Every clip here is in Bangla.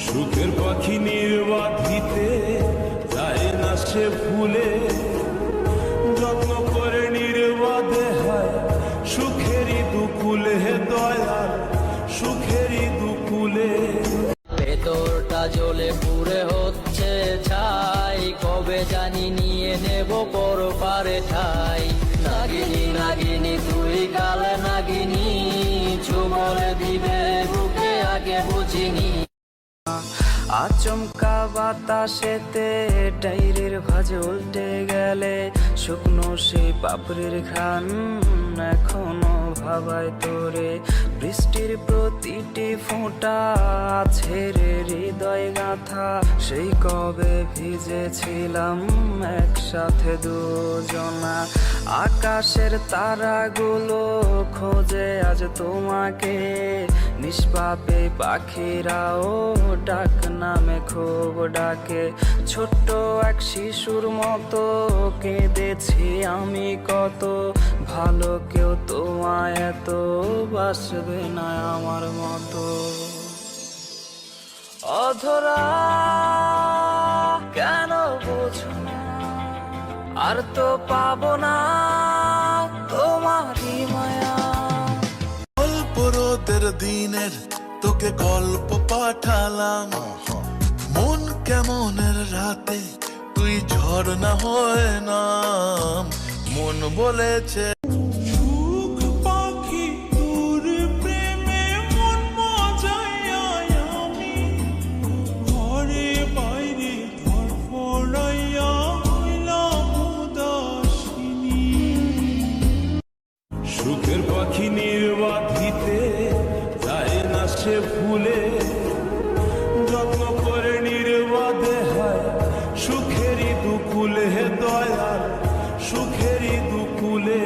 সুখের পাখি নির্বাধিতে যায় না সে ভুলে, যত্ন করে নির্বাধে হয় সুখেরই দুকুলে, হে দয়াল সুখেরই দুকুলে। ভেতরটা জ্বলে পুড়ে হচ্ছে ছাই, কবে জানি নিয়ে নেব পর পারে ঠাই। নাগিনী নাগিনী তুই কাল নাগিনী, চুমলে দিবে বুকে আগে বুঝিনি। আচমকা বাতাসেতে ডাইরের ভাঁজ উল্টে গেলে, শুকনো সেই পাপড়ির ঘ্রাণ এখনো ভাবায় তোরে। বৃষ্টির প্রতিটি ফোঁটা ছেড়ে হৃদয় গাথা, সেই কবে ভিজেছিলাম একসাথে দুজনা। আকাশের তারাগুলো খোঁজে আজ তোমাকে, নিষ্পাপে পাখিরাও ডাক নামে খুব ডাকে। ছোট্ট এক শিশুর মতো কেঁদেছি আমি কত, ভালো কেউ তোমায় এত বাসবে না আমার মতো। অধরা কেন বোঝো না, আর তো পাবো না তোমারই মায়া। অল্প রোদের দিনের তোকে গল্প পাঠালাম, মন কেমনের রাতে তুই ঝর্ণা হয়ে নাম। মন বলেছে পাখি তোর প্রেমে মন মজাইয়া আমি, ঘরে বাইরে ধরফড়াইয়া হইলাম উদাসিনী। সুখের পাখি নির্বাধিতে যায় না সে ভুলে, যত্ন করে নির্বাধে হয় সুখেরই দুকুলে, হে দয়াল সুখেরই দুকুলে।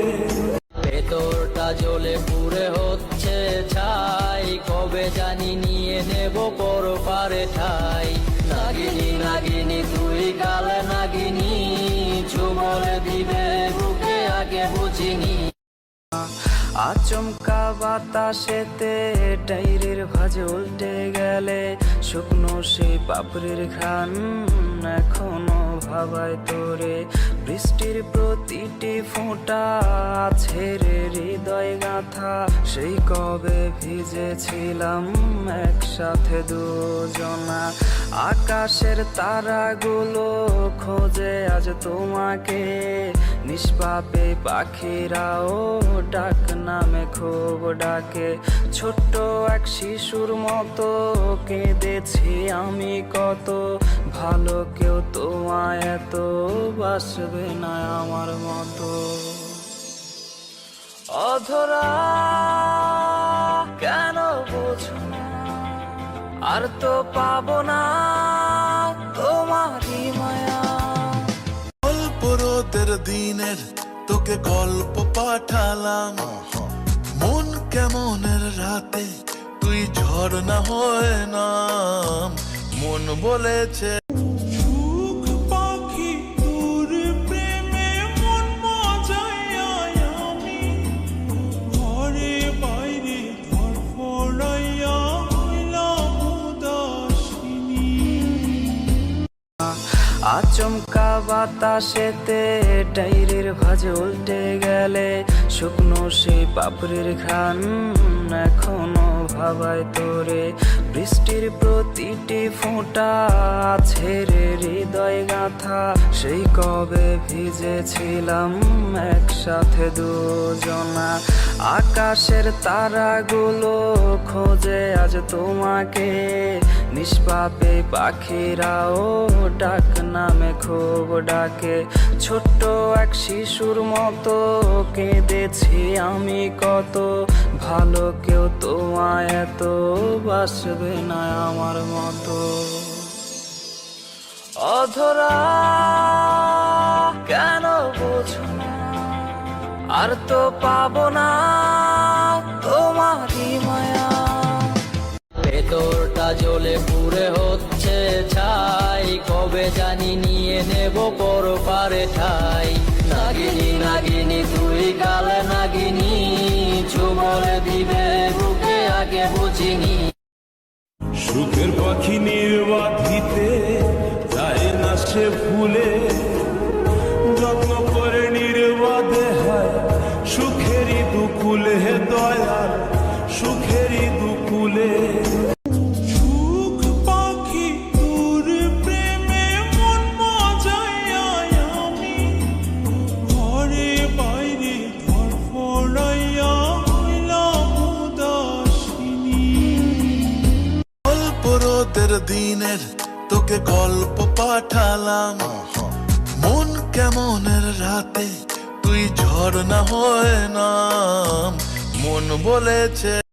ভেতরটা জ্বলে পুড়ে হচ্ছে ছাই, কবে জানি নিয়ে নেব পর পারে ঠাই। নাগিনী নাগিনী তুই কাল নাগিনী, চুমলে দিবে বুকে আগে বুঝিনি। আচমকা বাতাসেতে ডাইরের ভাঁজ উল্টে গেলে, শুকনো সেই পাপড়ির ঘ্রাণ এখনো ভাবায় তোরে। বৃষ্টির প্রতিটি ফোঁটা ছেড়ে হৃদয় গাথা, সেই কবে ভিজেছিলাম একসাথে দুজনা। আকাশের তারাগুলো খোঁজে আজ তোমাকে, নিষ্পাপে পাখিরাও ডাক নামে খুব ডাকে। ছোট্ট এক শিশুর মতো কেঁদেছি আমি কত, ভালো কেউ তোমায় এত বাসবে না আমার মতো। অধরা কেন বোঝো না, আর তো পাবো না তোমারই মায়া। অল্প রোদের দিনের তোকে গল্প পাঠালাম, মন কেমনের রাতে তুই ঝর্ণা হয়ে নাম। মন বলেছে পাখি তোর প্রেমে মন মজাইয়া আমি, ঘরে বাইরে ধরফড়াইয়া হইলাম উদাসিনী। আচমকা বাতাসেতে ডাইরের ভাঁজ উল্টে গেলে, শুকনো সেই পাপড়ির ঘ্রাণ এখনো ভাবায় তোরে। বৃষ্টির প্রতিটি ফোঁটা ছেড়ে হৃদয় গাথা, সেই কবে ভিজেছিলাম একসাথে দুজনা। আকাশের তারাগুলো খোঁজে আজ তোমাকে, নিষ্পাপে পাখিরাও ডাক নামে খুব ডাকে। ছোট্ট এক শিশুর মতো কেঁদেছি আমি কত, ভালো কেউ তোমায় এত বাসবে না আমার মতো। অধরা কেন বোঝো না, আর তো পাবো না তোমারই মায়া। ভেতরটা জ্বলে পুড়ে হচ্ছে ছাই, কবে জানি নিয়ে নেব পর পারে ঠাই। নাগিনী নাগিনী তুই কাল নাগিনী, চুমলে দিবে বুকে আগে বুঝিনি। সুখের পাখি নির্বাধিতে যায় না সে ভুলে, যত্ন করে নির্বাধে হয় সুখেরই দুকুলে, হে দয়াল সুখেরই দুকুলে। সুখ পাখি তোর প্রেমে মন মজাইয়া আমি, ঘরে বাইরে ধরফরাইয়া হইলাম উদাসিনী। অল্প রোদের দিনের তোকে গল্প পাঠালাম, মন কেমনের রাতে তুই ঝড় না হয় নাম। মন বলেছে